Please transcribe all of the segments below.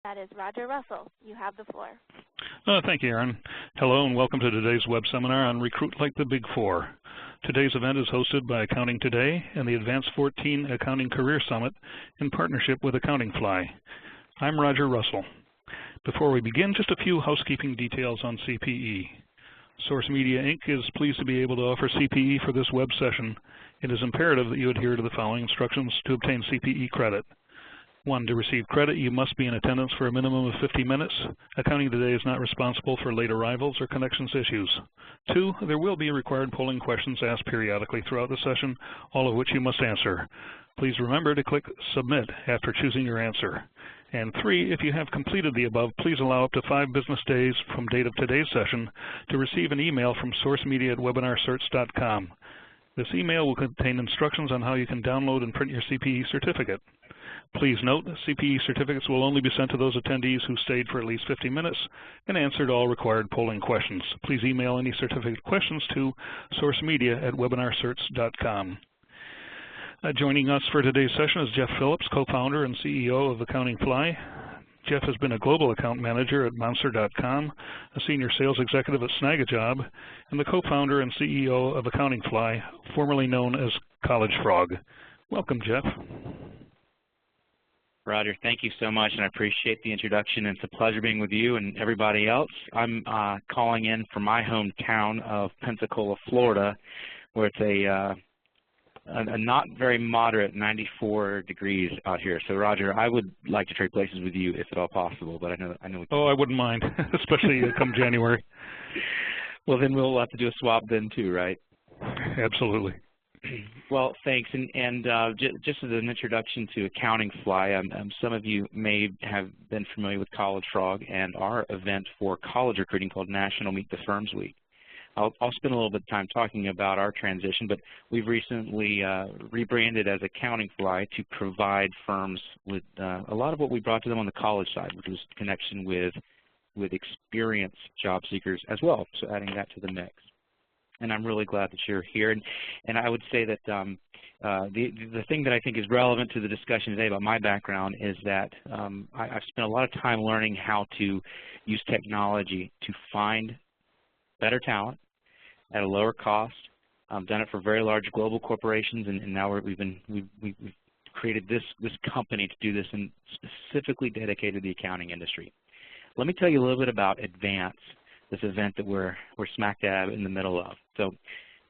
That is Roger Russell. You have the floor. Thank you, Aaron. Hello and welcome to today's web seminar on Recruit Like the Big Four. Today's event is hosted by Accounting Today and the Advanced 14 Accounting Career Summit in partnership with Accountingfly. I'm Roger Russell. Before we begin, just a few housekeeping details on CPE. Source Media Inc. is pleased to be able to offer CPE for this web session. It is imperative that you adhere to the following instructions to obtain CPE credit. 1, to receive credit, you must be in attendance for a minimum of 50 minutes. Accounting Today is not responsible for late arrivals or connections issues. 2, there will be required polling questions asked periodically throughout the session, all of which you must answer. Please remember to click Submit after choosing your answer. And 3, if you have completed the above, please allow up to 5 business days from date of today's session to receive an email from sourcemedia@webinarcerts.com. This email will contain instructions on how you can download and print your CPE certificate. Please note, CPE certificates will only be sent to those attendees who stayed for at least 50 minutes and answered all required polling questions. Please email any certificate questions to sourcemedia@webinarcerts.com. Joining us for today's session is Jeff Phillips, co-founder and CEO of Accountingfly. Jeff has been a global account manager at Monster.com, a senior sales executive at Snagajob, and the co-founder and CEO of Accountingfly, formerly known as College Frog. Welcome, Jeff. Roger, thank you so much, and I appreciate the introduction. It's a pleasure being with you and everybody else. I'm calling in from my hometown of Pensacola, Florida, where it's a not very moderate 94 degrees out here. So, Roger, I would like to trade places with you if at all possible, but I know. Oh, I wouldn't mind, especially come January. Well, then we'll have to do a swap then too, right? Absolutely. Well, thanks. And just as an introduction to Accountingfly, some of you may have been familiar with College Frog and our event for college recruiting called National Meet the Firms Week. I'll spend a little bit of time talking about our transition, but we've recently rebranded as Accountingfly to provide firms with a lot of what we brought to them on the college side, which was connection with experienced job seekers as well, so adding that to the mix. And I'm really glad that you're here. And I would say that the thing that I think is relevant to the discussion today about my background is that I've spent a lot of time learning how to use technology to find better talent at a lower cost. I've done it for very large global corporations, and now we've created this company to do this and specifically dedicated to the accounting industry. Let me tell you a little bit about Advance, this event that we're smack dab in the middle of. So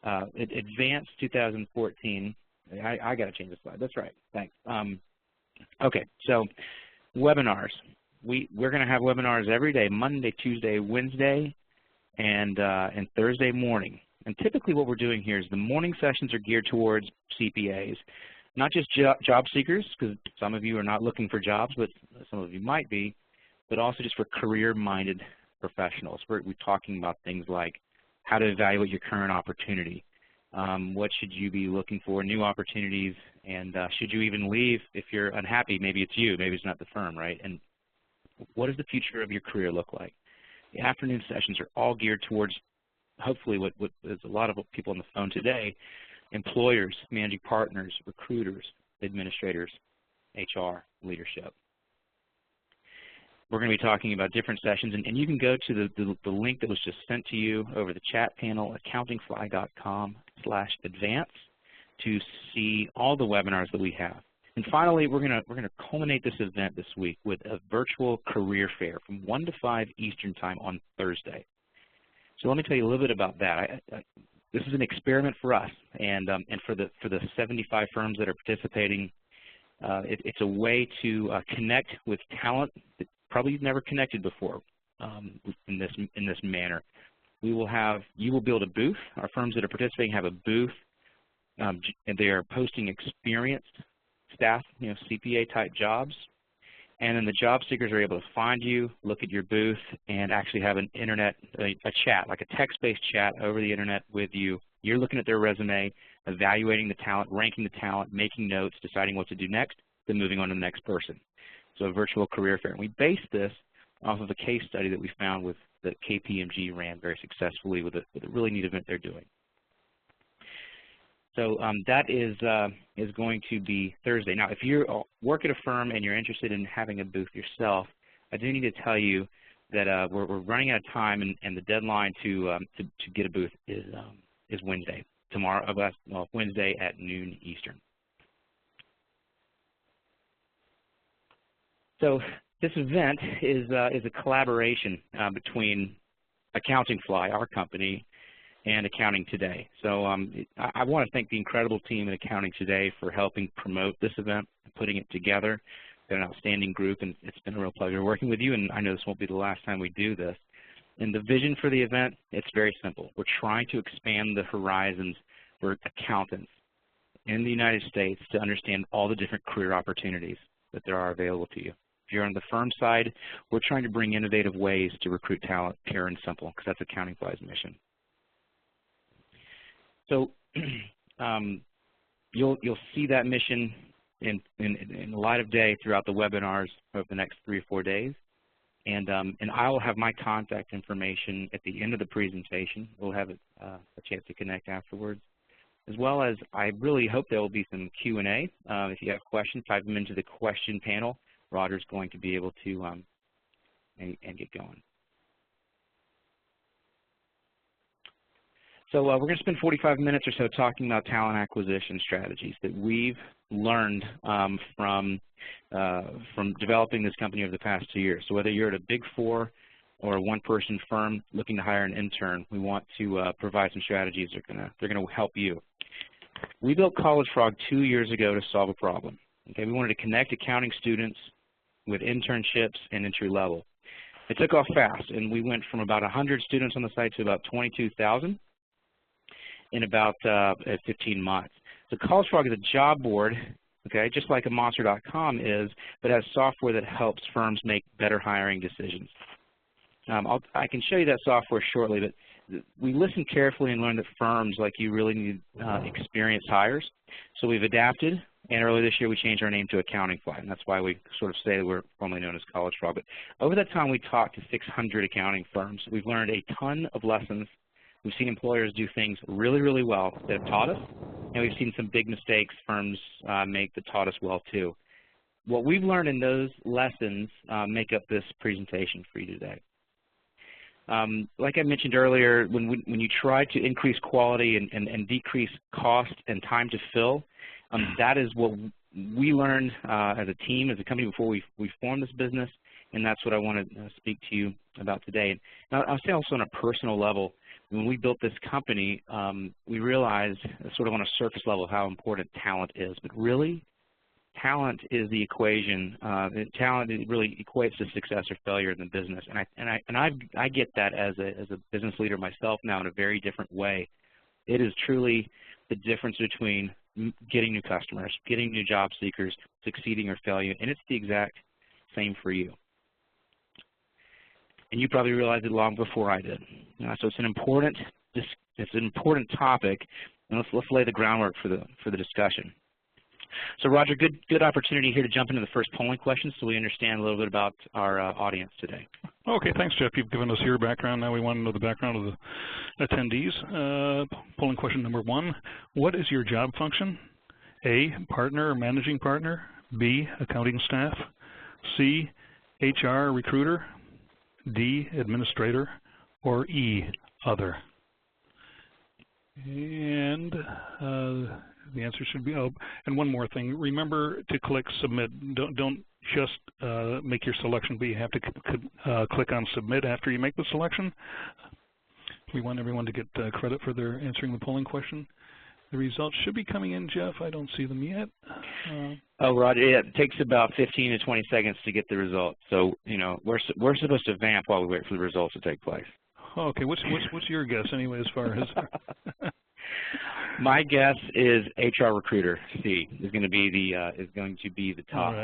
Advance 2014, I got to change the slide. That's right. Thanks. Okay, so webinars. We're going to have webinars every day, Monday, Tuesday, Wednesday, and Thursday morning. And typically what we're doing here is the morning sessions are geared towards CPAs, not just job seekers, because some of you are not looking for jobs, but some of you might be, but also just for career-minded professionals. We're talking about things like how to evaluate your current opportunity, what should you be looking for, new opportunities, and should you even leave if you're unhappy? Maybe it's you, maybe it's not the firm, right? And what does the future of your career look like? The afternoon sessions are all geared towards, hopefully, what is a lot of people on the phone today, employers, managing partners, recruiters, administrators, HR, leadership. We're going to be talking about different sessions, and you can go to the link that was just sent to you over the chat panel, accountingfly.com/advance, to see all the webinars that we have. And finally, we're going to culminate this event this week with a virtual career fair from 1 to 5 Eastern Time on Thursday. So let me tell you a little bit about that. This is an experiment for us, and for the 75 firms that are participating, it's a way to connect with talent that probably you've never connected before in this manner. You will build a booth. Our firms that are participating have a booth, and they are posting experienced staff, CPA type jobs, and then the job seekers are able to find you, look at your booth, and actually have an internet a chat, like a text-based chat over the internet with you. You're looking at their resume, evaluating the talent, ranking the talent, making notes, deciding what to do next, then moving on to the next person. So a virtual career fair. And we based this off of a case study that we found that KPMG ran very successfully with a really neat event they're doing. So that is going to be Thursday. Now, if you work at a firm and you're interested in having a booth yourself, I do need to tell you that we're running out of time, and the deadline to get a booth is Wednesday, Wednesday at noon Eastern. So this event is a collaboration between Accountingfly, our company, and Accounting Today. So I want to thank the incredible team at Accounting Today for helping promote this event and putting it together. They're an outstanding group, and it's been a real pleasure working with you, and I know this won't be the last time we do this. And the vision for the event, it's very simple. We're trying to expand the horizons for accountants in the United States to understand all the different career opportunities that there are available to you. If you're on the firm side, we're trying to bring innovative ways to recruit talent, pure and simple, because that's Accountingfly's mission. So you'll see that mission in the light of day throughout the webinars over the next 3 or 4 days. And I will have my contact information at the end of the presentation. We'll have a chance to connect afterwards. As well as, I really hope there will be some Q&A. If you have questions, type them into the question panel. Roger's going to be able to and get going. So we're going to spend 45 minutes or so talking about talent acquisition strategies that we've learned from developing this company over the past 2 years. So whether you're at a Big 4 or a one-person firm looking to hire an intern, we want to provide some strategies that are going to help you. We built College Frog 2 years ago to solve a problem. Okay, we wanted to connect accounting students with internships and entry level. It took off fast, and we went from about 100 students on the site to about 22,000 in about 15 months. So College Frog is a job board, okay, just like a Monster.com is, but has software that helps firms make better hiring decisions. I can show you that software shortly, but we listened carefully and learned that firms like you really need experienced hires. So we've adapted, and earlier this year we changed our name to Accountingfly, and that's why we sort of say that we're formerly known as College Frog. But over that time we talked to 600 accounting firms. We've learned a ton of lessons. We've seen employers do things really, really well that have taught us, and we've seen some big mistakes firms make that taught us well too. What we've learned in those lessons make up this presentation for you today. Like I mentioned earlier, when you try to increase quality and decrease cost and time to fill, that is what we learned as a team, as a company before we formed this business, and that's what I want to speak to you about today. And I'll say also on a personal level, when we built this company, we realized sort of on a surface level how important talent is, but really talent is the equation. Talent really equates to success or failure in the business, and I get that as a business leader myself now in a very different way. It is truly the difference between getting new customers, getting new job seekers, succeeding or failing, and it's the exact same for you. And you probably realized it long before I did. So it's an important topic, and let's lay the groundwork for the discussion. So Roger, good opportunity here to jump into the first polling question so we understand a little bit about our audience today. Okay, thanks, Jeff. You've given us your background. Now we want to know the background of the attendees. Polling question number 1, what is your job function? A, partner or managing partner, B, accounting staff, C, HR recruiter, D, administrator, or E, other. And the answer should be, oh, and one more thing. Remember to click submit. Don't just make your selection, but you have to click on submit after you make the selection. We want everyone to get credit for their answering the polling question. The results should be coming in, Jeff. I don't see them yet. Oh, Roger, yeah, it takes about 15 to 20 seconds to get the results. So, you know, we're supposed to vamp while we wait for the results to take place. Okay, what's your guess anyway as far as? My guess is HR recruiter C is going to be the top.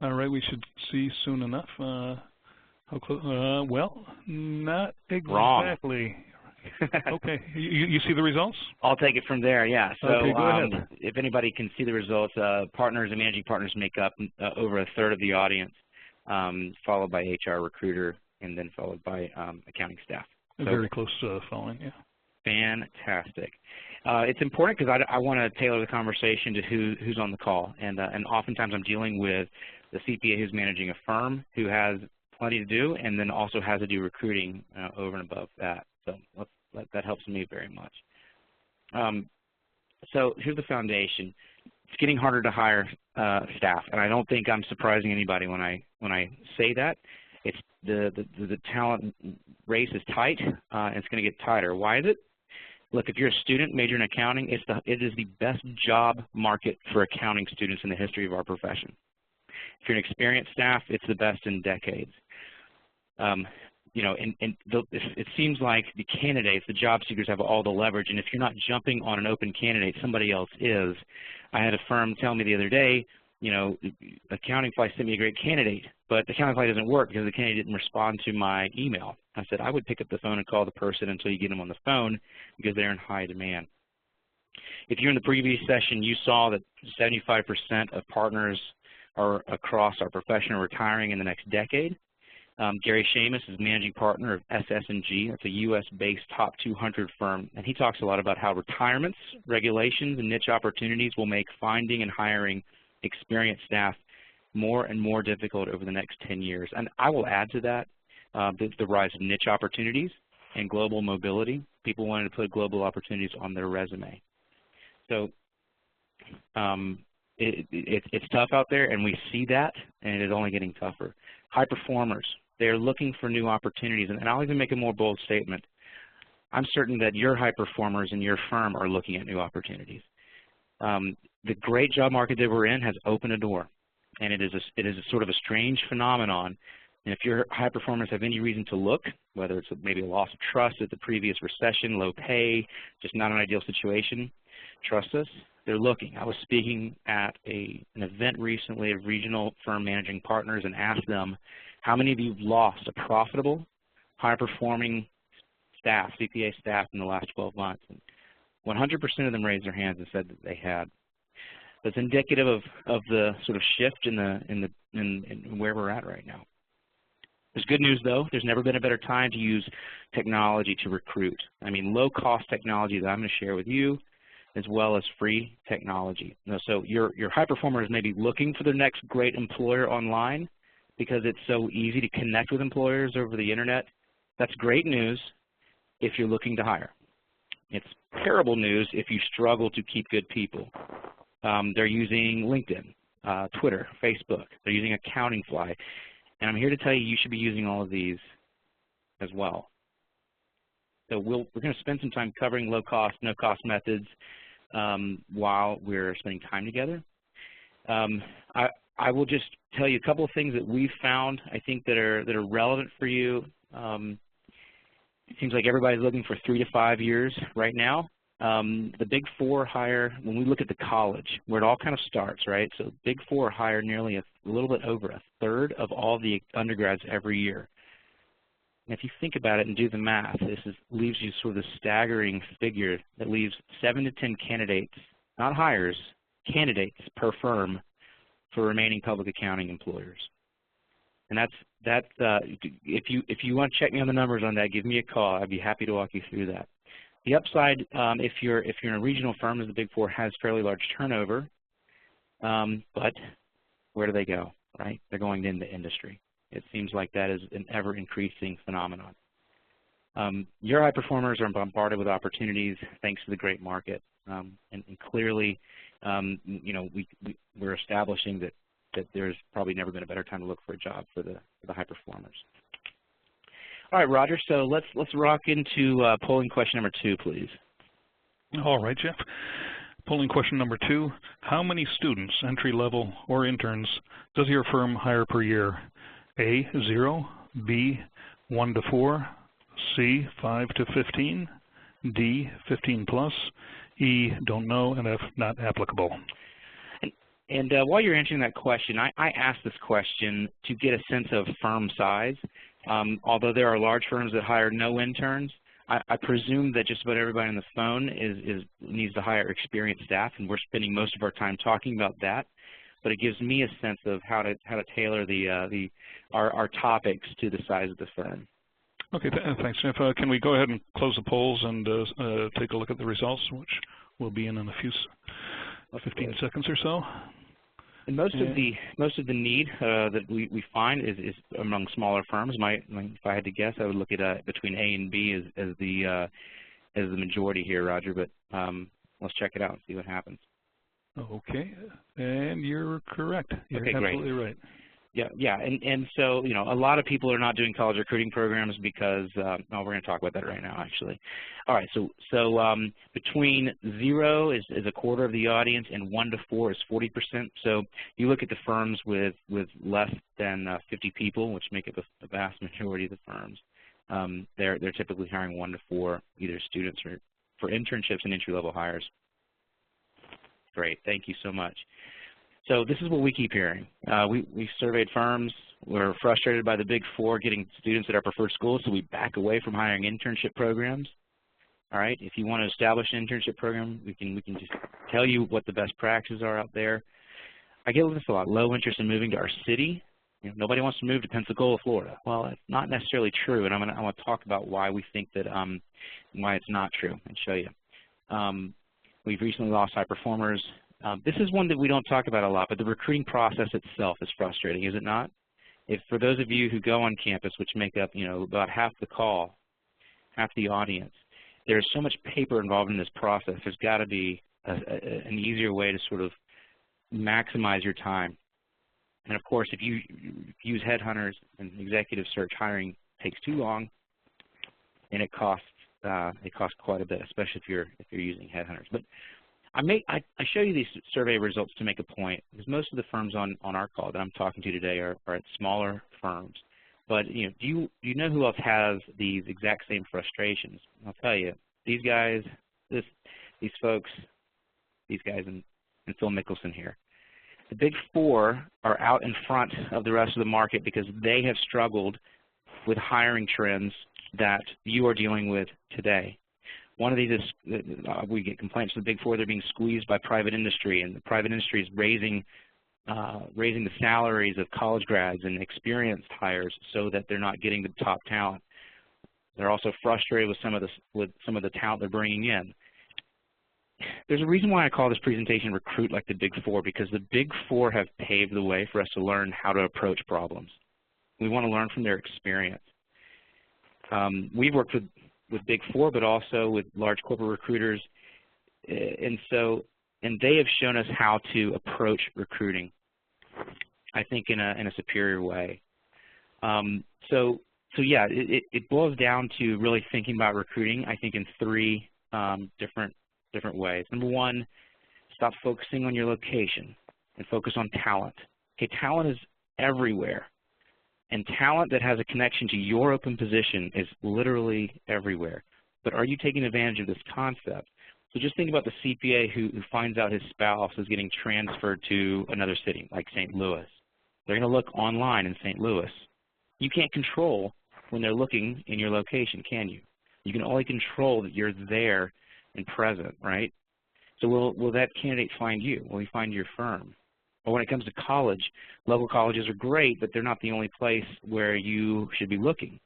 All right. We should see soon enough. How close? Well, not exactly. Wrong. Okay, you see the results? I'll take it from there. Yeah. So okay, go ahead. If anybody can see the results, partners and managing partners make up over 1/3 of the audience, followed by HR recruiter, and then followed by accounting staff. So, very close following, yeah. Fantastic. It's important because I want to tailor the conversation to who's on the call, and oftentimes I'm dealing with the CPA who's managing a firm who has plenty to do, and then also has to do recruiting over and above that. So that helps me very much. So here's the foundation. It's getting harder to hire staff, and I don't think I'm surprising anybody when I say that. It's the talent race is tight, and it's going to get tighter. Why is it? Look, if you're a student majoring in accounting, it is the best job market for accounting students in the history of our profession. If you're an experienced staff, it's the best in decades. You know, it seems like the candidates, the job seekers, have all the leverage, and if you're not jumping on an open candidate, somebody else is. I had a firm tell me the other day, you know, Accountingfly sent me a great candidate, but Accountingfly doesn't work because the candidate didn't respond to my email. I said, I would pick up the phone and call the person until you get them on the phone because they're in high demand. If you're in the previous session, you saw that 75% of partners are across our profession are retiring in the next decade. Gary Seamus is managing partner of SS&G. That's a U.S.-based top 200 firm, and he talks a lot about how retirements, regulations, and niche opportunities will make finding and hiring experienced staff more and more difficult over the next 10 years. And I will add to that the rise of niche opportunities and global mobility. People wanting to put global opportunities on their resume. So it's tough out there, and we see that, and it is only getting tougher. High performers, they're looking for new opportunities, and I'll even make a more bold statement. I'm certain that your high performers in your firm are looking at new opportunities. The great job market that we're in has opened a door, and it is a sort of a strange phenomenon. And if your high performers have any reason to look, whether it's maybe a loss of trust at the previous recession, low pay, just not an ideal situation, trust us, they're looking. I was speaking at an event recently of regional firm managing partners and asked them, how many of you have lost a profitable, high-performing staff, CPA staff, in the last 12 months? And 100% of them raised their hands and said that they had. That's indicative of the sort of shift in where we're at right now. There's good news, though. There's never been a better time to use technology to recruit. I mean, low-cost technology that I'm going to share with you, as well as free technology. So your high performers may be looking for their next great employer online because it's so easy to connect with employers over the internet. That's great news if you're looking to hire. It's terrible news if you struggle to keep good people. They're using LinkedIn, Twitter, Facebook. They're using Accountingfly. And I'm here to tell you, you should be using all of these as well. So we're going to spend some time covering low-cost, no-cost methods while we're spending time together. I will just tell you a couple of things that we've found, I think, that are relevant for you. It seems like everybody's looking for 3 to 5 years right now. The Big Four hire, when we look at the college, where it all kind of starts, right? So Big Four hire nearly a little bit over a third of all the undergrads every year. And if you think about it and do the math, leaves you sort of a staggering figure that leaves 7 to 10 candidates, not hires, candidates per firm for remaining public accounting employers. And if you want to check me on the numbers on that, give me a call. I'd be happy to walk you through that. The upside, if you're in a regional firm, as the Big Four, has fairly large turnover, but where do they go, right? They're going into industry. It seems like that is an ever-increasing phenomenon. Your high performers are bombarded with opportunities thanks to the great market, and clearly, you know, we're establishing that there's probably never been a better time to look for a job for the high performers. All right, Roger. So let's rock into polling question number 2, please. All right, Jeff. Polling question number 2: how many students, entry level or interns, does your firm hire per year? A, 0, B, 1 to 4, C, 5 to 15, D, 15 plus, E, don't know, and F, not applicable. And while you're answering that question, I asked this question to get a sense of firm size. Although there are large firms that hire no interns, I presume that just about everybody on the phone needs to hire experienced staff, and we're spending most of our time talking about that. But it gives me a sense of how to tailor our topics to the size of the firm. Okay, thanks, Jeff. Can we go ahead and close the polls and take a look at the results, which will be in a few 15 seconds or so? And most of the need that we find is among smaller firms. If I had to guess, I would look at between A and B as the majority here, Roger. But let's check it out and see what happens. Okay, and you're correct. You're okay, absolutely great. right. Yeah, and so a lot of people are not doing college recruiting programs because we're going to talk about that right now, actually. All right, so between 0 is a quarter of the audience, and 1 to 4 is 40%. So you look at the firms with less than 50 people, which make up a vast majority of the firms. They're typically hiring 1 to 4 either students or for internships and entry-level hires. Great, thank you so much. So this is what we keep hearing. We surveyed firms. We're frustrated by the Big Four getting students at our preferred schools, so we back away from hiring internship programs. All right, if you want to establish an internship program, we can just tell you what the best practices are out there. I get this a lot, low interest in moving to our city. Nobody wants to move to Pensacola, Florida. Well, that's not necessarily true, and I want to talk about why we think that, why it's not true, and show you. We've recently lost high performers. This is one that we don't talk about a lot, but the recruiting process itself is frustrating, is it not? For those of you who go on campus, which make up, about half the call, half the audience, there's so much paper involved in this process. There's got to be an easier way to sort of maximize your time. And of course, if you use headhunters and executive search, hiring takes too long, and it costs quite a bit, especially if you're using headhunters. But I show you these survey results to make a point, because most of the firms on our call that I'm talking to today are at smaller firms. But do you know who else has these exact same frustrations? I'll tell you, these guys, these folks, these guys, and Phil Mickelson here. The Big Four are out in front of the rest of the market because they have struggled with hiring trends that you are dealing with today. One of these is, we get complaints from the Big Four, they're being squeezed by private industry, and the private industry is raising the salaries of college grads and experienced hires so that they're not getting the top talent. They're also frustrated with some of the talent they're bringing in. There's a reason why I call this presentation Recruit Like the Big Four, because the Big Four have paved the way for us to learn how to approach problems. We want to learn from their experience. We've worked with Big Four, but also with large corporate recruiters, and they have shown us how to approach recruiting, I think, in a superior way. So yeah, it boils down to really thinking about recruiting, I think, in 3 different ways. Number 1, stop focusing on your location and focus on talent. Okay, talent is everywhere. And talent that has a connection to your open position is literally everywhere. But are you taking advantage of this concept? So just think about the CPA who finds out his spouse is getting transferred to another city, like St. Louis. They're going to look online in St. Louis. You can't control when they're looking in your location, can you? You can only control that you're there and present, right? So will that candidate find you? Will he find your firm? Or when it comes to college, local colleges are great, but they're not the only place where you should be looking.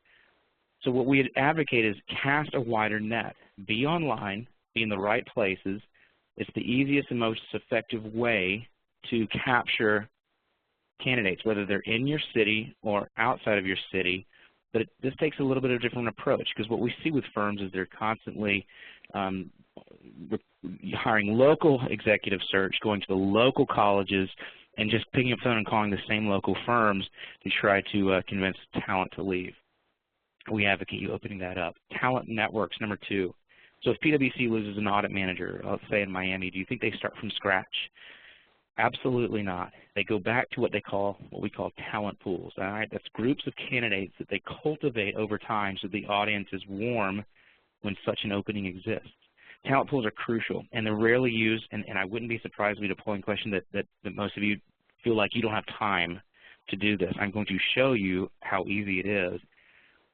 So what we advocate is cast a wider net. Be online, be in the right places. It's the easiest and most effective way to capture candidates, whether they're in your city or outside of your city. But this takes a little bit of a different approach, because what we see with firms is they're constantly hiring local executive search, going to the local colleges, and just picking up the phone and calling the same local firms to try to convince talent to leave. We advocate you opening that up. Talent networks, number 2. So if PwC loses an audit manager, let's say in Miami, do you think they start from scratch? Absolutely not. They go back to what we call talent pools. All right, that's groups of candidates that they cultivate over time so the audience is warm when such an opening exists. Talent pools are crucial, and they're rarely used, and I wouldn't be surprised with a polling question that most of you feel like you don't have time to do this. I'm going to show you how easy it is.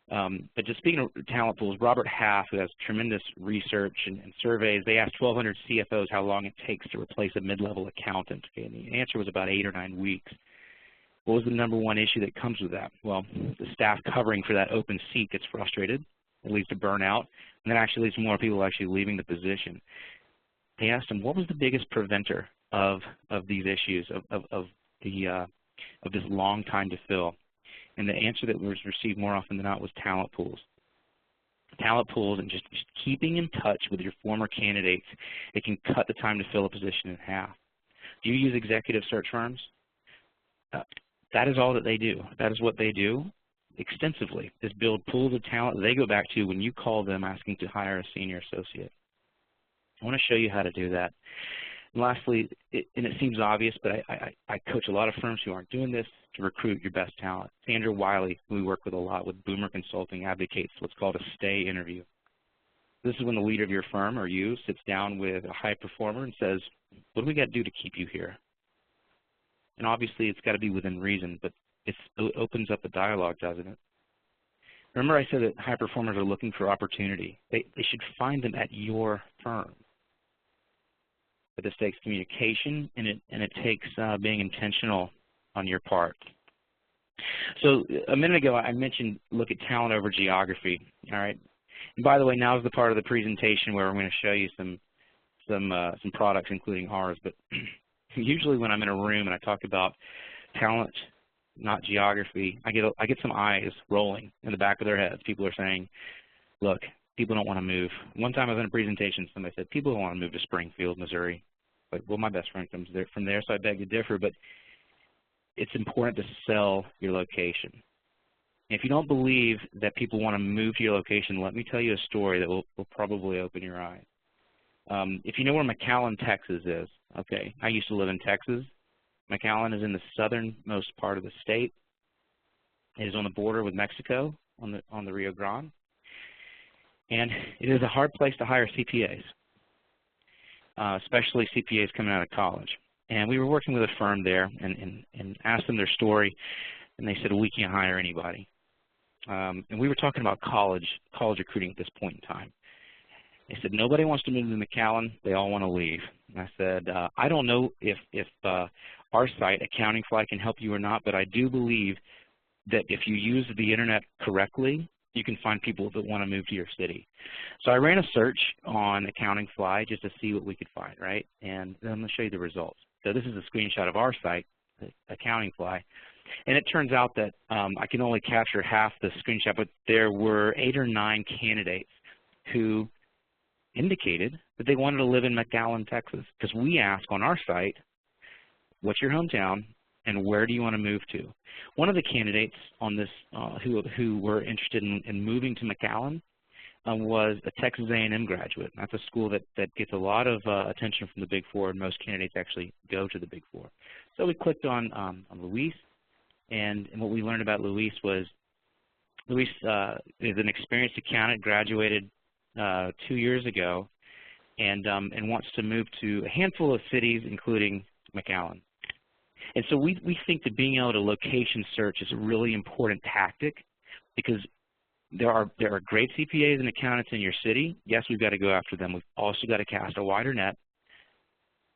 But just speaking of talent pools, Robert Half, who has tremendous research and surveys, they asked 1,200 CFOs how long it takes to replace a mid-level accountant. Okay, and the answer was about 8 or 9 weeks. What was the #1 issue that comes with that? Well, the staff covering for that open seat gets frustrated. It leads to burnout, and that actually leads to more people actually leaving the position. They asked him, what was the biggest preventer of these issues, of this long time to fill? And the answer that was received more often than not was talent pools. Talent pools and just keeping in touch with your former candidates, it can cut the time to fill a position in half. Do you use executive search firms? That is all that they do. That is what they do extensively, is build pools of talent that they go back to when you call them asking to hire a senior associate. I want to show you how to do that. And lastly, and it seems obvious, but I coach a lot of firms who aren't doing this to recruit your best talent. Sandra Wiley, who we work with a lot with Boomer Consulting, advocates what's called a stay interview. This is when the leader of your firm or you sits down with a high performer and says, what do we got to do to keep you here? And obviously it's got to be within reason, but it opens up the dialogue, doesn't it? Remember I said that high performers are looking for opportunity. They should find them at your firm. But this takes communication, and it takes being intentional on your part. So a minute ago I mentioned look at talent over geography. All right. And by the way, now is the part of the presentation where I'm going to show you some products, including ours. But usually when I'm in a room and I talk about talent, not geography, I get some eyes rolling in the back of their heads. People are saying, look, people don't want to move. One time I was in a presentation, somebody said, people don't want to move to Springfield, Missouri. But, well, my best friend comes from there, so I beg to differ. But it's important to sell your location. If you don't believe that people want to move to your location, let me tell you a story that will probably open your eyes. If you know where McAllen, Texas is, okay, I used to live in Texas. McAllen is in the southernmost part of the state. It is on the border with Mexico on the Rio Grande. And it is a hard place to hire CPAs, especially CPAs coming out of college. And we were working with a firm there and asked them their story, and they said, well, we can't hire anybody. And we were talking about college recruiting at this point in time. They said, nobody wants to move to McAllen. They all want to leave. And I said, I don't know if our site, Accountingfly, can help you or not, but I do believe that if you use the internet correctly, you can find people that want to move to your city. So I ran a search on Accountingfly just to see what we could find, right? And then I'm going to show you the results. So this is a screenshot of our site, Accountingfly. And it turns out that I can only capture half the screenshot, but there were 8 or 9 candidates who indicated that they wanted to live in McAllen, Texas, because we ask on our site, what's your hometown and where do you want to move to? One of the candidates on this who were interested in moving to McAllen was a Texas A&M graduate. That's a school that gets a lot of attention from the Big Four, and most candidates actually go to the Big Four. So we clicked on Luis, and what we learned about Luis was Luis is an experienced accountant, graduated 2 years ago, and wants to move to a handful of cities, including McAllen. And so we think that being able to location search is a really important tactic, because there are great CPAs and accountants in your city. Yes, we've got to go after them. We've also got to cast a wider net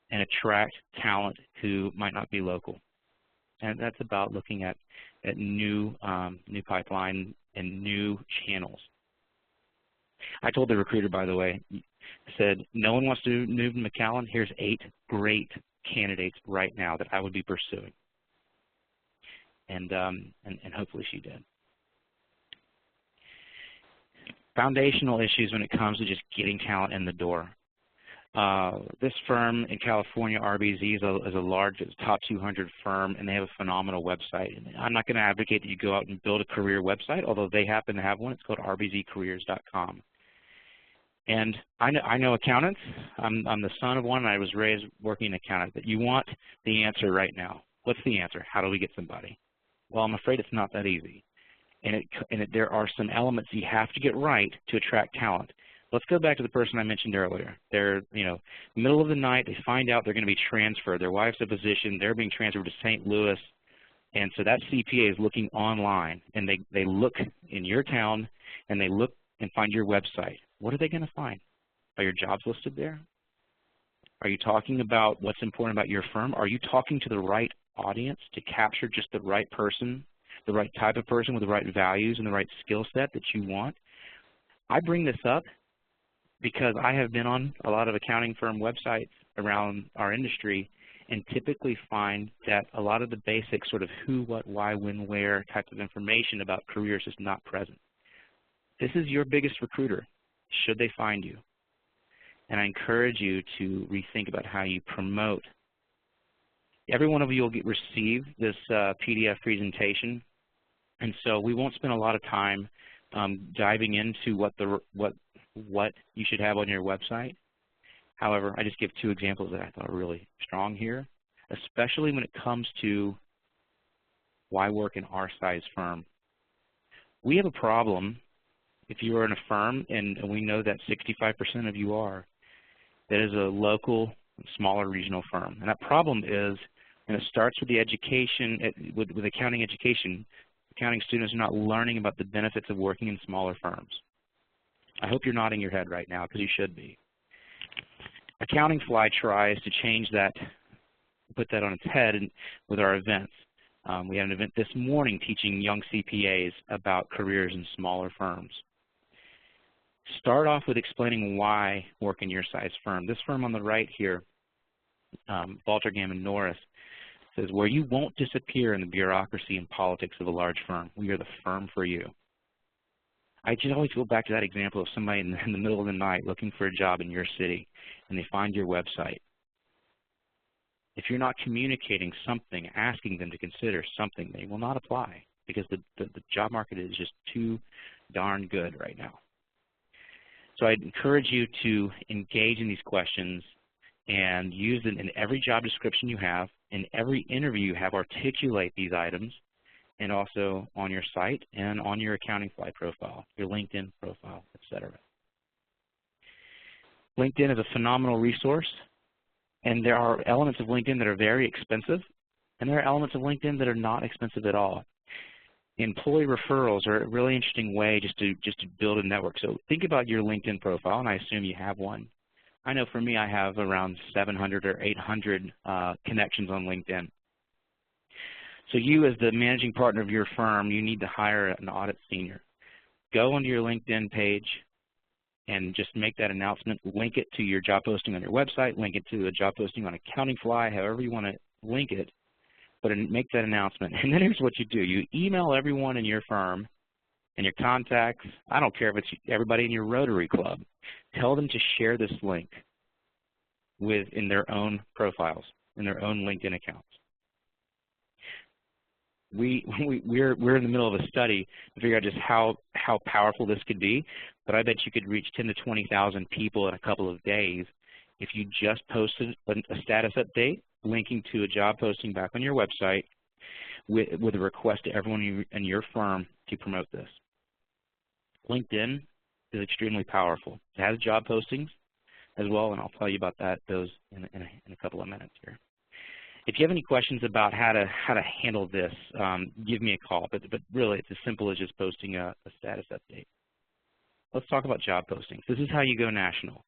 and attract talent who might not be local. And that's about looking at new pipeline and new channels. I told the recruiter, by the way, I said, no one wants to move to McAllen. Here's 8 great candidates right now that I would be pursuing. And hopefully she did. Foundational issues when it comes to just getting talent in the door. This firm in California, RBZ, is a large, top 200 firm, and they have a phenomenal website. And I'm not going to advocate that you go out and build a career website, although they happen to have one. It's called rbzcareers.com. And I know accountants. I'm the son of one, and I was raised working in accounting. But you want the answer right now. What's the answer? How do we get somebody? Well, I'm afraid it's not that easy. And there are some elements you have to get right to attract talent. Let's go back to the person I mentioned earlier. They're, middle of the night, they find out they're going to be transferred. Their wife's a physician. They're being transferred to St. Louis. And so that CPA is looking online, and they look in your town, and they look and find your website. What are they going to find? Are your jobs listed there? Are you talking about what's important about your firm? Are you talking to the right audience to capture just the right person, the right type of person with the right values and the right skill set that you want. I bring this up because I have been on a lot of accounting firm websites around our industry and typically find that a lot of the basic sort of who, what, why, when, where type of information about careers is not present. This is your biggest recruiter, should they find you. And I encourage you to rethink about how you promote. Every one of you will receive this PDF presentation, and so we won't spend a lot of time diving into what you should have on your website. However, I just give two examples that I thought are really strong here, especially when it comes to why work in our size firm. We have a problem if you are in a firm, and we know that 65% of you are, that is a local, smaller regional firm. And that problem is, and it starts with the education, with accounting education. Accounting students are not learning about the benefits of working in smaller firms. I hope you're nodding your head right now, because you should be. Accountingfly tries to change that, put that on its head with our events. We had an event this morning teaching young CPAs about careers in smaller firms. Start off with explaining why work in your size firm. This firm on the right here, Baltergam and Norris, says where you won't disappear in the bureaucracy and politics of a large firm. We are the firm for you. I just always go back to that example of somebody in the middle of the night looking for a job in your city, and they find your website. If you're not communicating something, asking them to consider something, they will not apply, because the job market is just too darn good right now. So I'd encourage you to engage in these questions and use them in every job description you have, in every interview you have, articulate these items, and also on your site and on your Accountingfly profile, your LinkedIn profile, etc. LinkedIn is a phenomenal resource, and there are elements of LinkedIn that are very expensive, and there are elements of LinkedIn that are not expensive at all. Employee referrals are a really interesting way just to build a network. So think about your LinkedIn profile, and I assume you have one. I know for me I have around 700 or 800 connections on LinkedIn. So you, as the managing partner of your firm, you need to hire an audit senior. Go onto your LinkedIn page and just make that announcement. Link it to your job posting on your website. Link it to a job posting on Accountingfly, however you want to link it. But make that announcement. And then here's what you do. You email everyone in your firm and your contacts. I don't care if it's everybody in your Rotary Club. Tell them to share this link in their own profiles, in their own LinkedIn accounts. We're in the middle of a study to figure out just how powerful this could be, but I bet you could reach 10 to 20,000 people in a couple of days if you just posted a status update linking to a job posting back on your website with a request to everyone in your firm to promote this. LinkedIn is extremely powerful. It has job postings as well, and I'll tell you about those in a couple of minutes here. If you have any questions about how to handle this, give me a call. But really, it's as simple as just posting a status update. Let's talk about job postings. This is how you go national.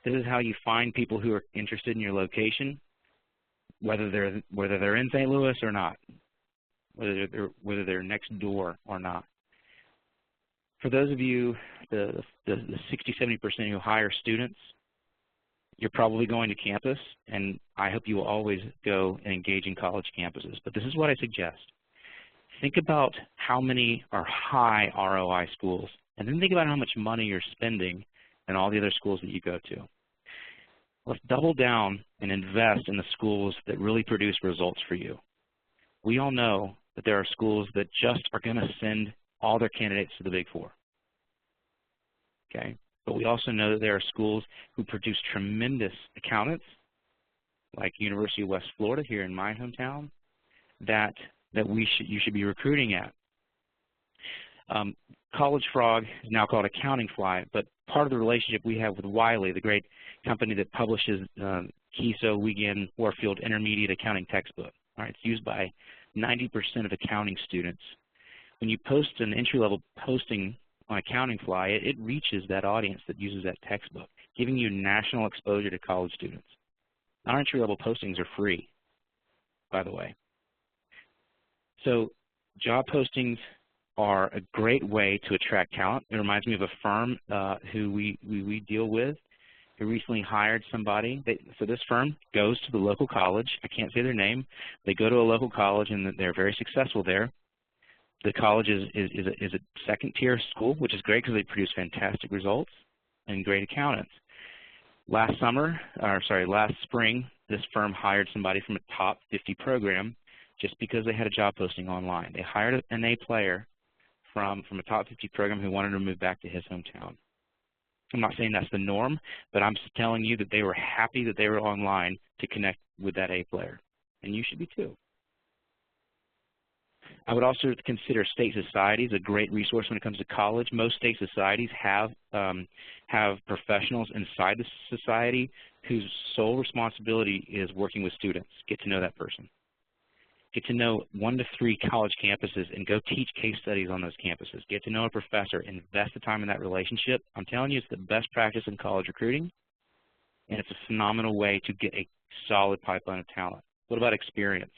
This is how you find people who are interested in your location, whether they're in St. Louis or not, whether they're next door or not. For those of you, the 60–70% who hire students, you're probably going to campus, and I hope you will always go and engage in college campuses. But this is what I suggest. Think about how many are high ROI schools, and then think about how much money you're spending in all the other schools that you go to. Let's double down and invest in the schools that really produce results for you. We all know that there are schools that just are going to send all their candidates to the Big Four. Okay? But we also know that there are schools who produce tremendous accountants, like University of West Florida here in my hometown, that you should be recruiting at. College Frog is now called Accountingfly, but part of the relationship we have with Wiley, the great company that publishes KESO, Wiegand, Warfield Intermediate Accounting Textbook. All right, it's used by 90% of accounting students. When you post an entry-level posting on Accountingfly, it reaches that audience that uses that textbook, giving you national exposure to college students. Our entry-level postings are free, by the way. So job postings are a great way to attract talent. It reminds me of a firm who we deal with who recently hired somebody. So this firm goes to the local college. I can't say their name. They go to a local college and they're very successful there. The college is a second-tier school, which is great because they produce fantastic results and great accountants. Last spring, this firm hired somebody from a top 50 program just because they had a job posting online. They hired an A player from a top 50 program who wanted to move back to his hometown. I'm not saying that's the norm, but I'm telling you that they were happy that they were online to connect with that A player, and you should be too. I would also consider state societies a great resource when it comes to college. Most state societies have professionals inside the society whose sole responsibility is working with students. Get to know that person. Get to know 1 to 3 college campuses and go teach case studies on those campuses. Get to know a professor. Invest the time in that relationship. I'm telling you, it's the best practice in college recruiting, and it's a phenomenal way to get a solid pipeline of talent. What about experience?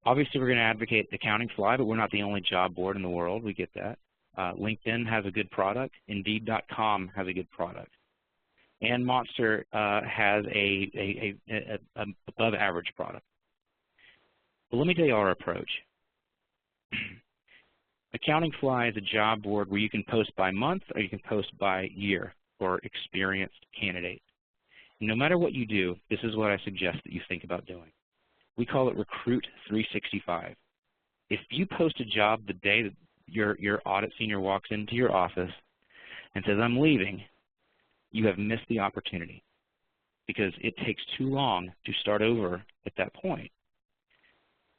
Obviously, we're going to advocate Accountingfly, but we're not the only job board in the world. We get that. LinkedIn has a good product. Indeed.com has a good product. And Monster has a above-average product. But let me tell you our approach. Accountingfly is a job board where you can post by month or you can post by year for experienced candidates. No matter what you do, this is what I suggest that you think about doing. We call it Recruit 365. If you post a job the day that your audit senior walks into your office and says, "I'm leaving," you have missed the opportunity because it takes too long to start over at that point.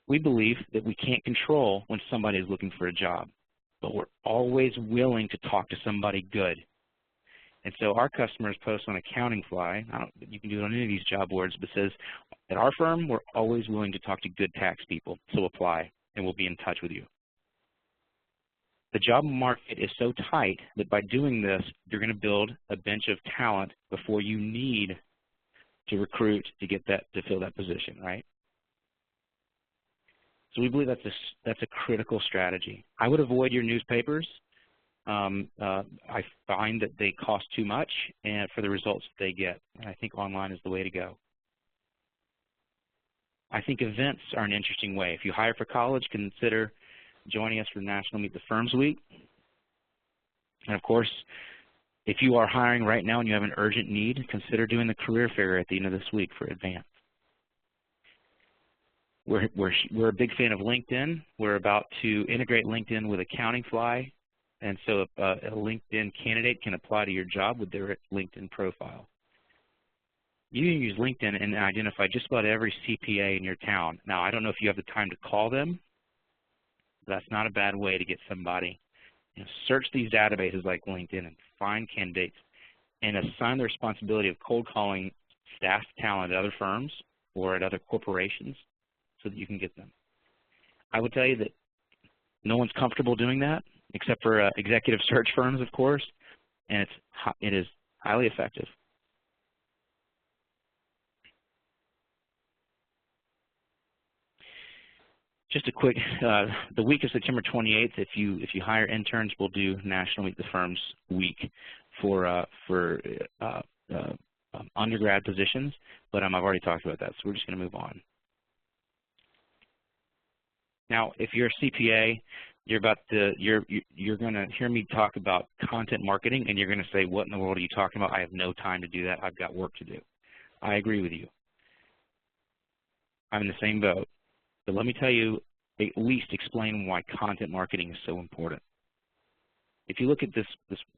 We believe that we can't control when somebody is looking for a job, but we're always willing to talk to somebody good. And so our customers post on Accountingfly. You can do it on any of these job boards, but it says, at our firm, we're always willing to talk to good tax people, so apply, and we'll be in touch with you. The job market is so tight that by doing this, you're going to build a bench of talent before you need to recruit to get to fill that position, right? So we believe that's a critical strategy. I would avoid your newspapers. I find that they cost too much and for the results that they get, and I think online is the way to go. I think events are an interesting way. If you hire for college, consider joining us for National Meet the Firms Week. And of course, if you are hiring right now and you have an urgent need, consider doing the career fair at the end of this week for advance. We're a big fan of LinkedIn. We're about to integrate LinkedIn with Accountingfly, and so a LinkedIn candidate can apply to your job with their LinkedIn profile. You can use LinkedIn and identify just about every CPA in your town. Now, I don't know if you have the time to call them. That's not a bad way to get somebody. Search these databases like LinkedIn and find candidates and assign the responsibility of cold calling staff talent at other firms or at other corporations so that you can get them. I would tell you that no one's comfortable doing that except for executive search firms, of course, and it is highly effective. Just a quick, the week of September 28th, if you hire interns, we'll do National Meet the Firms Week for undergrad positions, but I've already talked about that, so we're just going to move on. Now, if you're a CPA, you're going to hear me talk about content marketing, and you're going to say, "What in the world are you talking about? I have no time to do that. I've got work to do." I agree with you. I'm in the same boat. But let me tell you, at least explain why content marketing is so important. If you look at this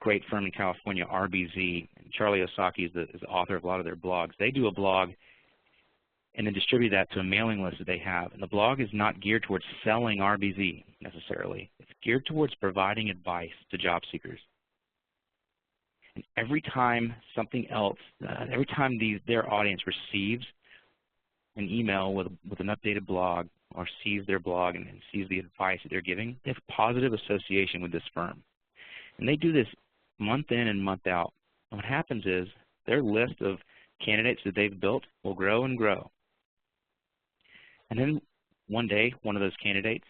great firm in California, RBZ, and Charlie Osaki is the author of a lot of their blogs. They do a blog and then distribute that to a mailing list that they have. And the blog is not geared towards selling RBZ necessarily. It's geared towards providing advice to job seekers. And every time something else, every time their audience receives an email with an updated blog or sees their blog and sees the advice that they're giving, they have a positive association with this firm. And they do this month in and month out. And what happens is their list of candidates that they've built will grow and grow. And then one day one of those candidates,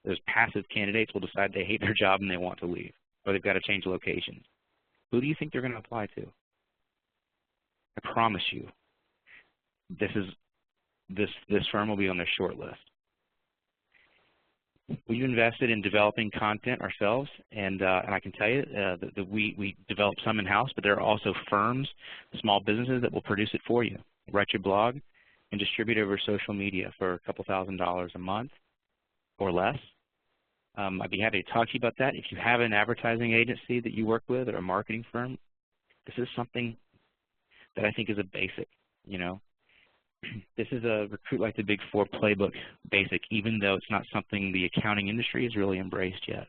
those passive candidates, will decide they hate their job and they want to leave, or they've got to change locations. Who do you think they're going to apply to? I promise you, this firm will be on their short list. We've invested in developing content ourselves, and I can tell you that we develop some in-house, but there are also firms, small businesses that will produce it for you. Write your blog and distribute over social media for a couple $1,000s a month or less. I'd be happy to talk to you about that. If you have an advertising agency that you work with or a marketing firm, this is something that I think is a basic, you know. This is a Recruit Like the Big Four playbook basic, even though it's not something the accounting industry has really embraced yet.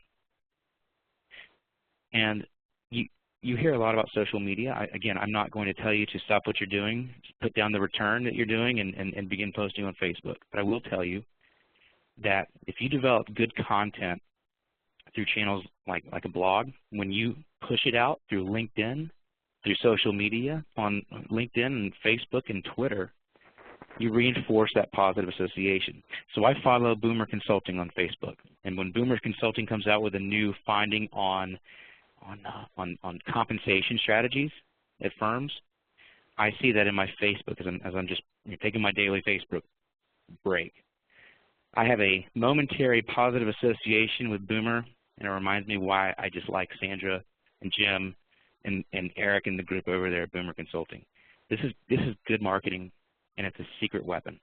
And you hear a lot about social media. Again, I'm not going to tell you to stop what you're doing, put down the return that you're doing, and begin posting on Facebook. But I will tell you that if you develop good content through channels like a blog, when you push it out through LinkedIn, through social media, on LinkedIn and Facebook and Twitter, you reinforce that positive association. So I follow Boomer Consulting on Facebook, and when Boomer Consulting comes out with a new finding on compensation strategies at firms, I see that in my Facebook as I'm just taking my daily Facebook break. I have a momentary positive association with Boomer, and it reminds me why I just like Sandra and Jim and Eric and the group over there at Boomer Consulting. This is good marketing, and it's a secret weapon.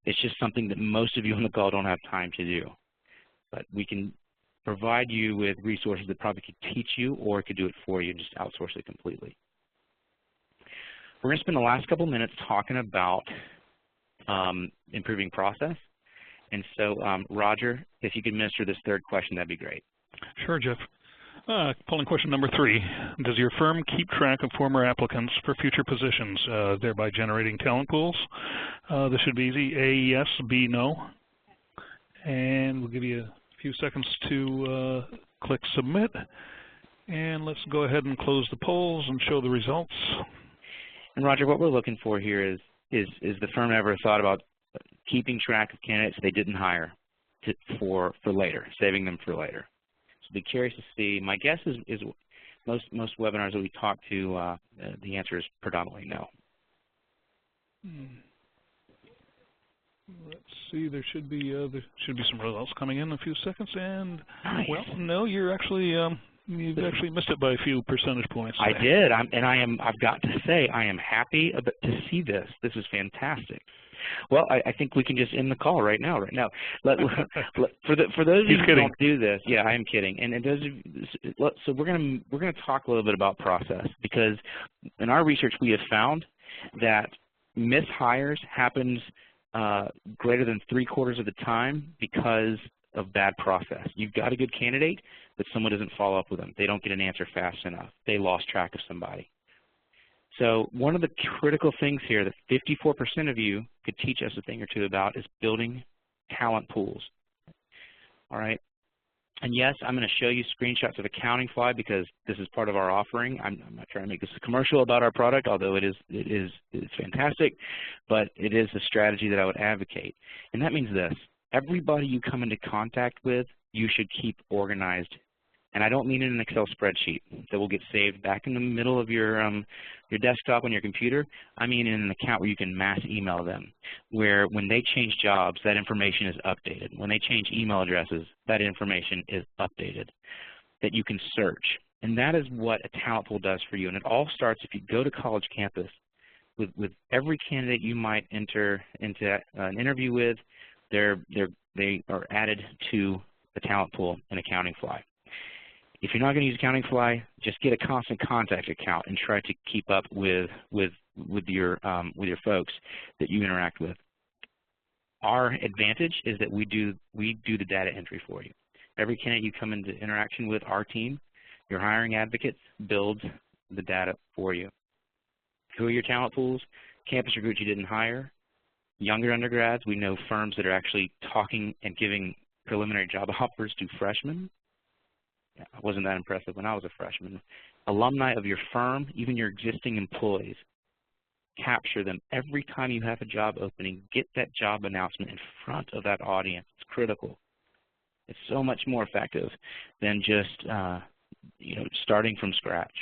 It's just something that most of you on the call don't have time to do. But we can provide you with resources that probably could teach you or could do it for you and just outsource it completely. We're going to spend the last couple minutes talking about improving process. And so, Roger, if you could minister this third question, that'd be great. Sure, Jeff. Polling question number 3. Does your firm keep track of former applicants for future positions, thereby generating talent pools? This should be easy. A, yes. B, no. And we'll give you a few seconds to click submit. And let's go ahead and close the polls and show the results. And Roger, what we're looking for here is the firm ever thought about keeping track of candidates they didn't hire for later, saving them for later? So be curious to see. My guess is most webinars that we talk to, the answer is predominantly no. Let's see. There should be some results coming in a few seconds. And nice. Well, no, you're actually you've actually missed it by a few percentage points. I did. I've got to say I am happy to see this. This is fantastic. Well, I think we can just end the call right now. For those of you who don't do this, yeah, I am kidding. And so we're gonna talk a little bit about process, because in our research we have found that mishires happens greater than 3/4 of the time because of bad process. You've got a good candidate, but someone doesn't follow up with them. They don't get an answer fast enough. They lost track of somebody. So one of the critical things here that 54% of you could teach us a thing or two about is building talent pools. All right. And yes, I'm going to show you screenshots of Accountingfly because this is part of our offering. I'm not trying to make this a commercial about our product, although it's fantastic, but it is a strategy that I would advocate. And that means this: everybody you come into contact with, you should keep organized. And I don't mean in an Excel spreadsheet that will get saved back in the middle of your desktop on your computer. I mean in an account where you can mass email them, where when they change jobs, that information is updated. When they change email addresses, that information is updated, that you can search. And that is what a talent pool does for you. And it all starts if you go to college campus with every candidate you might enter into an interview with, they are added to the talent pool in Accountingfly. If you're not going to use Accountingfly, just get a constant contact account and try to keep up with your folks that you interact with. Our advantage is that we do the data entry for you. Every candidate you come into interaction with, our team, your hiring advocates, builds the data for you. Who are your talent pools? Campus recruits you didn't hire. Younger undergrads, we know firms that are actually talking and giving preliminary job offers to freshmen. Yeah, I wasn't that impressive when I was a freshman. Alumni of your firm, even your existing employees. capture them. Every time you have a job opening, get that job announcement in front of that audience. It's critical. It's so much more effective than just starting from scratch.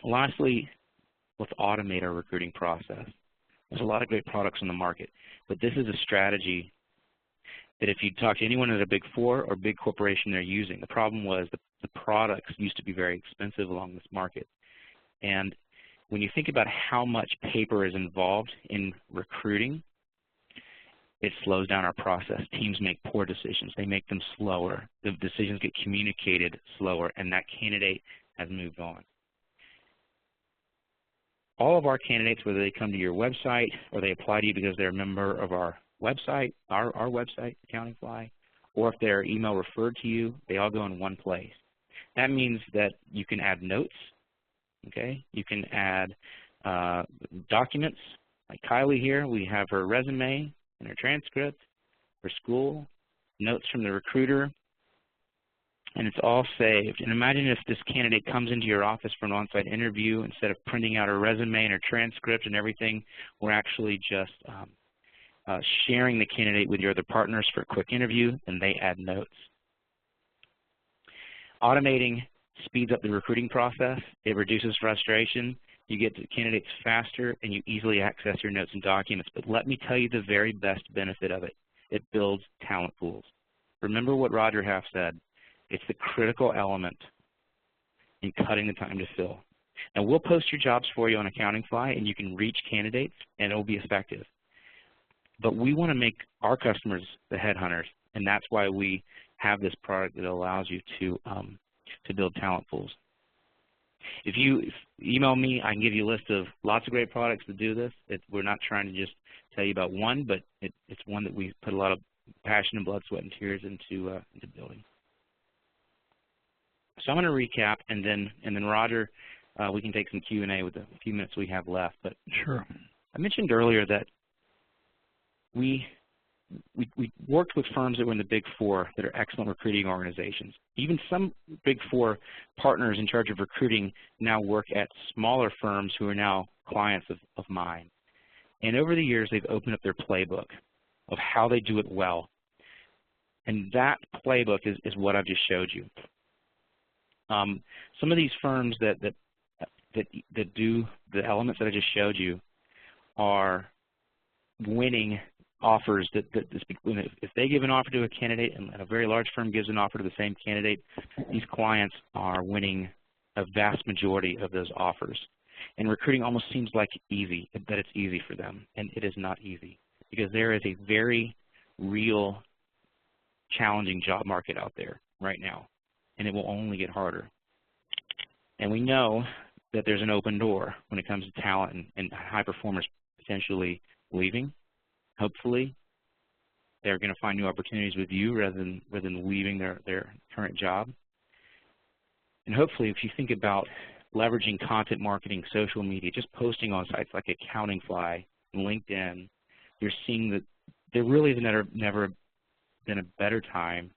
Lastly, let's automate our recruiting process. There's a lot of great products on the market, but this is a strategy that if you talk to anyone at a Big Four or big corporation, they're using. The problem was the products used to be very expensive along this market. And when you think about how much paper is involved in recruiting, it slows down our process. Teams make poor decisions. They make them slower. The decisions get communicated slower, and that candidate has moved on. All of our candidates, whether they come to your website or they apply to you because they're a member of our website, our website, Accountingfly, or if they're email referred to you, they all go in one place. That means that you can add notes, okay? You can add documents. Like Kylie here, we have her resume and her transcript, her school, notes from the recruiter, and it's all saved. And imagine if this candidate comes into your office for an on-site interview, instead of printing out her resume and her transcript and everything, we're actually just sharing the candidate with your other partners for a quick interview, and they add notes. Automating speeds up the recruiting process. It reduces frustration. You get to candidates faster, and you easily access your notes and documents. But let me tell you the very best benefit of it. It builds talent pools. Remember what Roger Half said. It's the critical element in cutting the time to fill. And we'll post your jobs for you on Accountingfly, and you can reach candidates, and it will be effective. But we want to make our customers the headhunters, and that's why we have this product that allows you to build talent pools. If you email me, I can give you a list of lots of great products that do this. We're not trying to just tell you about one, but it's one that we put a lot of passion and blood, sweat, and tears into building. So I'm going to recap, and then Roger, we can take some Q&A with the few minutes we have left. But sure. I mentioned earlier that we worked with firms that were in the Big Four that are excellent recruiting organizations. Even some Big Four partners in charge of recruiting now work at smaller firms who are now clients of mine. And over the years, they've opened up their playbook of how they do it well. And that playbook is what I've just showed you. Some of these firms that do the elements that I just showed you are winning offers that if they give an offer to a candidate and a very large firm gives an offer to the same candidate, these clients are winning a vast majority of those offers. And recruiting almost seems like that it's easy for them, and it is not easy, because there is a very real challenging job market out there right now, and it will only get harder. And we know that there's an open door when it comes to talent and high performers potentially leaving. Hopefully, they're going to find new opportunities with you rather than leaving their current job. And hopefully, if you think about leveraging content marketing, social media, just posting on sites like Accountingfly and LinkedIn, you're seeing that there really has never been a better time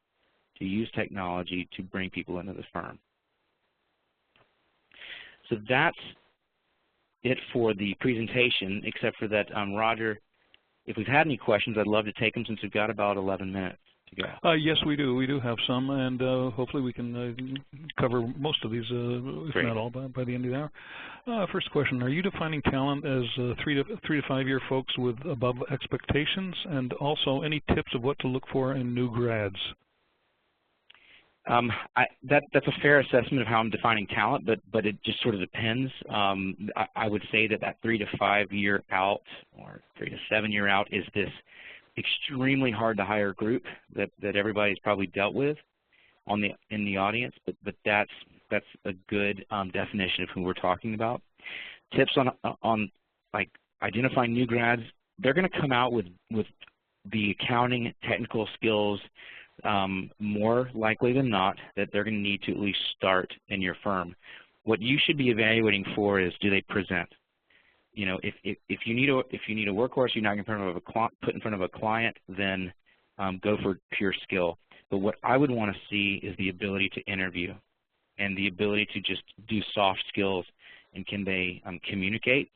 to use technology to bring people into the firm. So that's it for the presentation, except for that, Roger, if we've had any questions, I'd love to take them since we've got about 11 minutes to go. Yes, we do. We do have some, and hopefully we can cover most of these, if Great. not all, by the end of the hour. First question, are you defining talent as 3 to 5 year folks with above expectations, and also any tips of what to look for in new grads? That's a fair assessment of how I'm defining talent, but it just sort of depends. I would say that 3 to 5 year out or 3 to 7 year out is this extremely hard to hire group that everybody's probably dealt with in the audience, but that's a good definition of who we're talking about. Tips on like identifying new grads, they're going to come out with the accounting technical skills more likely than not that they're going to need to at least start in your firm. What you should be evaluating for is, do they present? You know, if you need a workhorse you're not going to put in front of a client, then go for pure skill. But what I would want to see is the ability to interview and the ability to just do soft skills and can they communicate?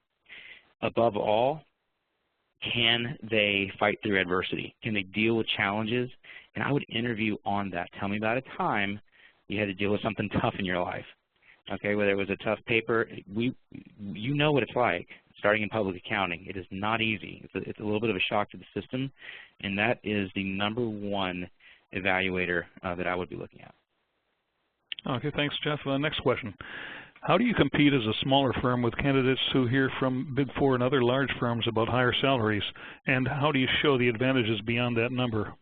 Above all, can they fight through adversity? Can they deal with challenges? And I would interview on that. Tell me about a time you had to deal with something tough in your life. Okay, whether it was a tough paper, you know what it's like starting in public accounting. It is not easy. It's a little bit of a shock to the system, and that is the #1 evaluator that I would be looking at. Okay, thanks, Jeff. Next question. How do you compete as a smaller firm with candidates who hear from Big Four and other large firms about higher salaries, and how do you show the advantages beyond that number?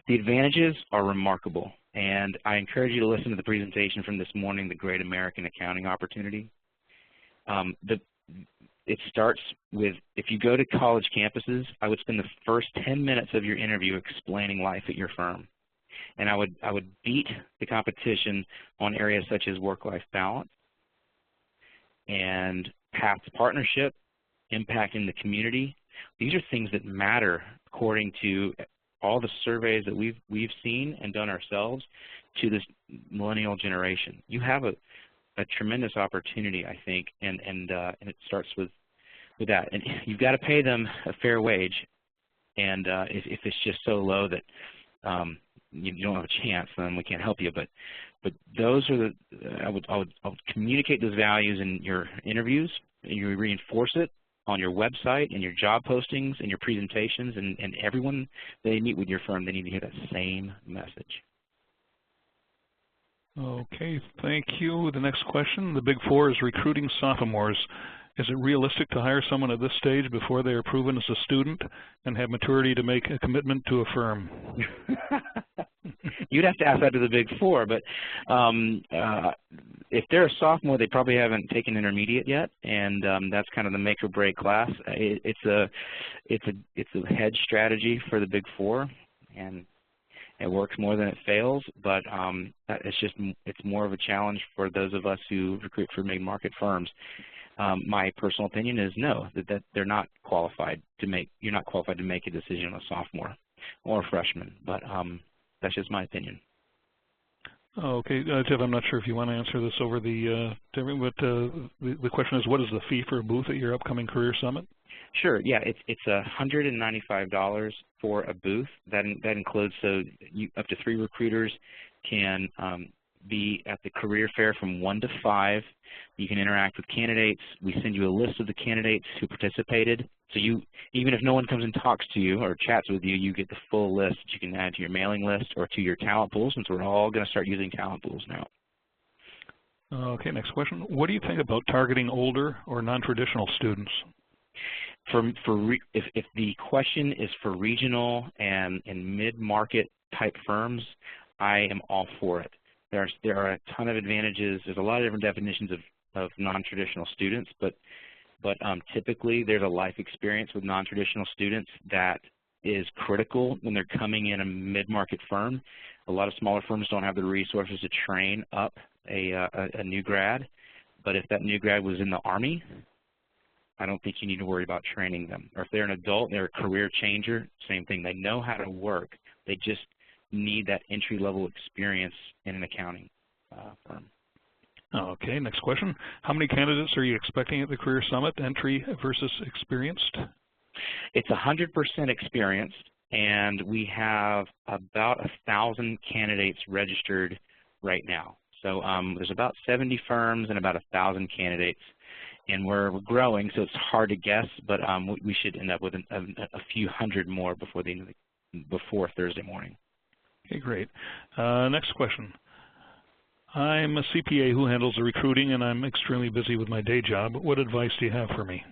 The advantages are remarkable, and I encourage you to listen to the presentation from this morning, The Great American Accounting Opportunity. It starts with, if you go to college campuses, I would spend the first 10 minutes of your interview explaining life at your firm. And I would beat the competition on areas such as work-life balance and path to partnership, impacting the community. These are things that matter according to all the surveys that we've seen and done ourselves to this millennial generation. You have a tremendous opportunity, I think, and it starts with that. And you've got to pay them a fair wage, and if it's just so low that you don't have a chance, then we can't help you. But those are I would communicate those values in your interviews, and you reinforce it on your website and your job postings and your presentations, and everyone they meet with your firm, they need to hear that same message. Okay, thank you. The next question, the Big Four is recruiting sophomores. Is it realistic to hire someone at this stage before they are proven as a student and have maturity to make a commitment to a firm? You'd have to ask that to the Big Four, but if they're a sophomore, they probably haven't taken intermediate yet, and that's kind of the make or break class. It's a hedge strategy for the Big Four, and it works more than it fails, but it's more of a challenge for those of us who recruit for mid-market firms. My personal opinion is no, that they're not qualified to make. You're not qualified to make a decision on a sophomore or a freshman, but that's just my opinion. Okay, Jeff, I'm not sure if you want to answer this over the question is, what is the fee for a booth at your upcoming Career Summit? Sure. Yeah, it's $195 for a booth. That includes up to 3 recruiters can be at the career fair from 1 to 5. You can interact with candidates. We send you a list of the candidates who participated. So even if no one comes and talks to you or chats with you, you get the full list that you can add to your mailing list or to your talent pool, since we're all going to start using talent pools now. Okay, next question. What do you think about targeting older or non-traditional students? If the question is for regional and mid-market type firms, I am all for it. There are a ton of advantages. There's a lot of different definitions of non-traditional students, but typically there's a life experience with non-traditional students that is critical when they're coming in a mid-market firm. A lot of smaller firms don't have the resources to train up a new grad, but if that new grad was in the Army, I don't think you need to worry about training them. Or if they're an adult, they're a career changer, same thing. They know how to work. They just need that entry-level experience in an accounting firm. Okay, next question. How many candidates are you expecting at the Career Summit, entry versus experienced? It's 100% experienced, and we have about 1,000 candidates registered right now. So there's about 70 firms and about 1,000 candidates, and we're growing, so it's hard to guess, but we should end up with a few hundred more before Thursday morning. Okay, great. Next question. I'm a CPA who handles the recruiting, and I'm extremely busy with my day job. What advice do you have for me?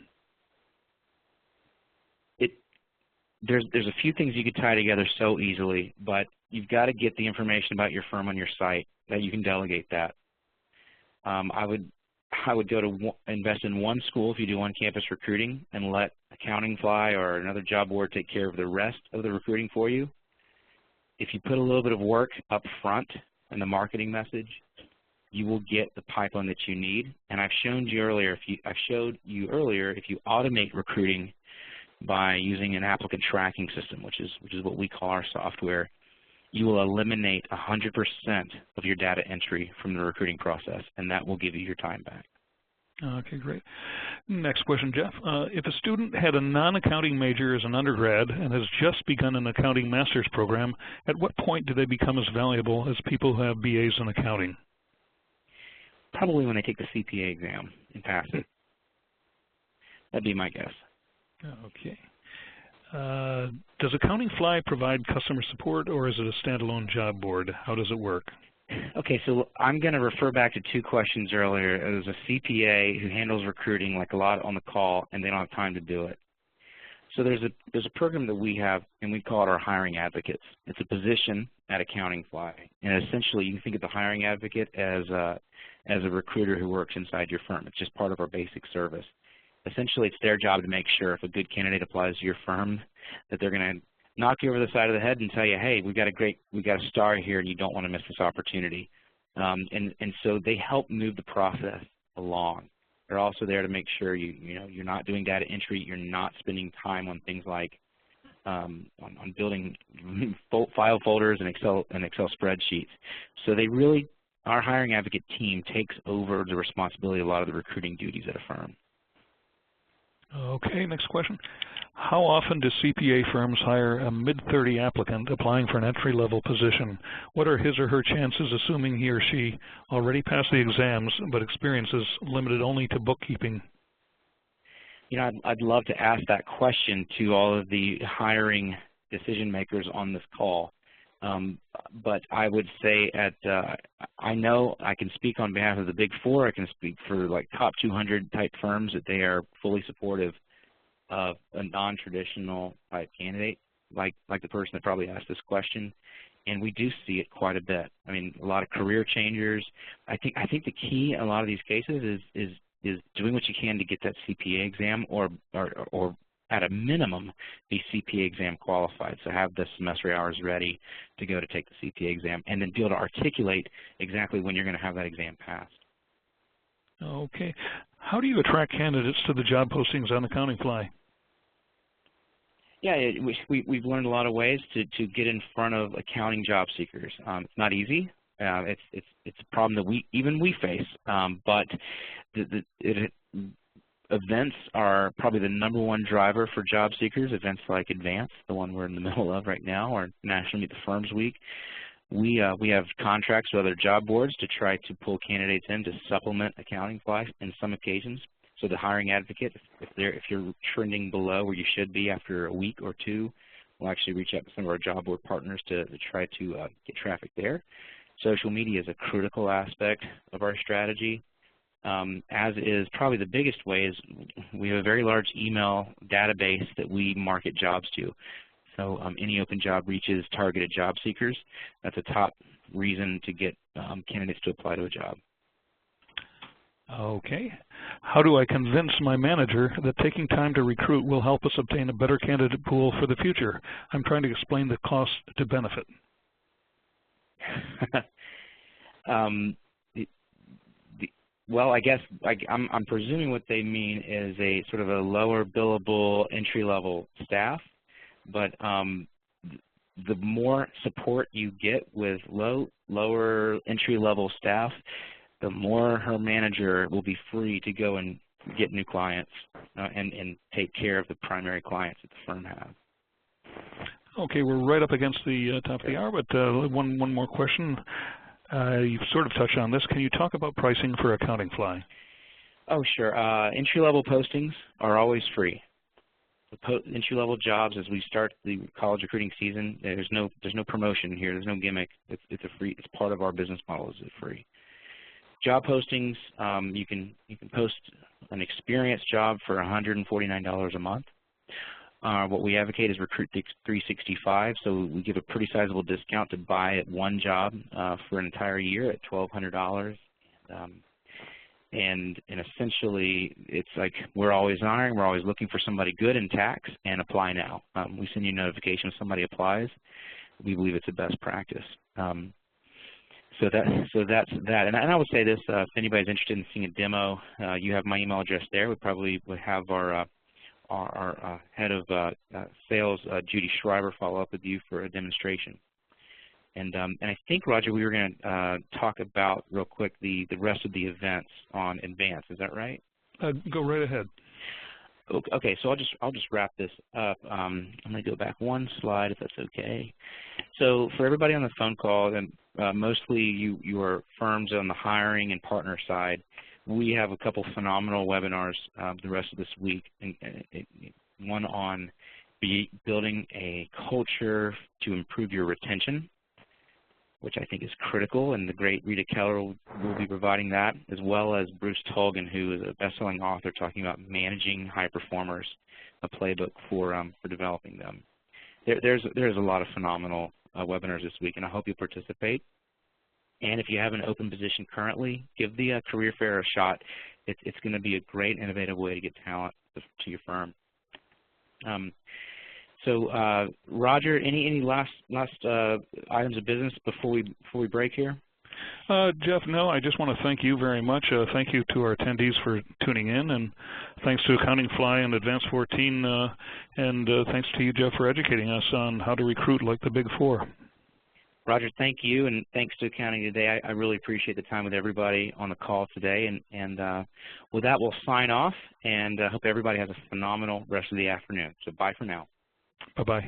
There's a few things you could tie together so easily, but you've got to get the information about your firm on your site that you can delegate that. I would go to invest in one school if you do on-campus recruiting, and let Accountingfly or another job board take care of the rest of the recruiting for you. If you put a little bit of work up front in the marketing message, you will get the pipeline that you need. And I've showed you earlier, if you automate recruiting by using an applicant tracking system, which is what we call our software, you will eliminate 100% of your data entry from the recruiting process, and that will give you your time back. Okay, great. Next question, Jeff. If a student had a non-accounting major as an undergrad and has just begun an accounting master's program, at what point do they become as valuable as people who have BAs in accounting? Probably when they take the CPA exam and pass it. That'd be my guess. Okay. Does Accountingfly provide customer support, or is it a standalone job board? How does it work? Okay, so I'm going to refer back to two questions earlier. There's a CPA who handles recruiting like a lot on the call, and they don't have time to do it. So there's a program that we have, and we call it our hiring advocates. It's a position at Accountingfly, and essentially you can think of the hiring advocate as a recruiter who works inside your firm. It's just part of our basic service. Essentially, it's their job to make sure if a good candidate applies to your firm that they're going to knock you over the side of the head and tell you, hey, we got a star here, and you don't want to miss this opportunity. And so they help move the process along. They're also there to make sure you're not doing data entry, you're not spending time on things like on building file folders and Excel spreadsheets. So they really, our hiring advocate team takes over the responsibility of a lot of the recruiting duties at a firm. Okay, next question. How often do CPA firms hire a mid-30 applicant applying for an entry-level position? What are his or her chances, assuming he or she already passed the exams but experience is limited only to bookkeeping? You know, I'd love to ask that question to all of the hiring decision makers on this call. But I would say I know I can speak on behalf of the Big Four. I can speak for like top 200 type firms that they are fully supportive of a non-traditional type candidate, like the person that probably asked this question. And we do see it quite a bit. I mean, a lot of career changers. I think the key in a lot of these cases is doing what you can to get that CPA exam, or at a minimum, be CPA exam qualified. So have the semester hours ready to go to take the CPA exam, and then be able to articulate exactly when you're going to have that exam passed. Okay. How do you attract candidates to the job postings on Accountingfly? Yeah, we've learned a lot of ways to get in front of accounting job seekers. It's not easy. It's a problem that we face, but events are probably the #1 driver for job seekers. Events like Advance, the one we're in the middle of right now, or National Meet the Firms Week. We have contracts with other job boards to try to pull candidates in to supplement Accountingfly in some occasions. So the hiring advocate, if you're trending below where you should be after a week or two, we'll actually reach out to some of our job board partners to try to get traffic there. Social media is a critical aspect of our strategy. As is probably the biggest way is we have a very large email database that we market jobs to. So any open job reaches targeted job seekers. That's a top reason to get candidates to apply to a job. Okay. How do I convince my manager that taking time to recruit will help us obtain a better candidate pool for the future? I'm trying to explain the cost to benefit. Well, I guess I'm presuming what they mean is a sort of a lower billable entry-level staff, but the more support you get with lower entry-level staff, the more her manager will be free to go and get new clients and take care of the primary clients that the firm has. Okay, we're right up against the top of the hour, but one more question. You've sort of touched on this. Can you talk about pricing for Accountingfly? Oh, sure. Entry-level postings are always free. Entry-level jobs, as we start the college recruiting season, there's no promotion here. There's no gimmick. It's part of our business model. Is it free? Job postings, you can post an experienced job for $149 a month. What we advocate is Recruit 365, so we give a pretty sizable discount to buy one job for an entire year at $1,200. And essentially, it's like we're always hiring, we're always looking for somebody good in tax, and apply now. We send you a notification if somebody applies. We believe it's a best practice. So that's that. And I would say this: if anybody's interested in seeing a demo, you have my email address there. We probably would have our head of sales, Judy Schreiber, follow up with you for a demonstration. And I think, Roger, we were going to talk about real quick the rest of the events on Advance. Is that right? Go right ahead. Okay, so I'll just wrap this up. I'm going to go back one slide if that's okay. So for everybody on the phone call, and mostly you are firms on the hiring and partner side, we have a couple phenomenal webinars the rest of this week. One on building a culture to improve your retention, which I think is critical, and the great Rita Keller will be providing that, as well as Bruce Tolgan, who is a best-selling author talking about managing high performers, a playbook for developing them. There's a lot of phenomenal webinars this week, and I hope you participate. And if you have an open position currently, give the career fair a shot. It's going to be a great, innovative way to get talent to your firm. So, Roger, any last items of business before we break here? Jeff, no, I just want to thank you very much. Thank you to our attendees for tuning in, and thanks to Accountingfly and Advance 14, and thanks to you, Jeff, for educating us on how to recruit like the Big Four. Roger, thank you, and thanks to Accounting Today. I really appreciate the time with everybody on the call today, and with that, we'll sign off, and hope everybody has a phenomenal rest of the afternoon. So bye for now. Bye-bye.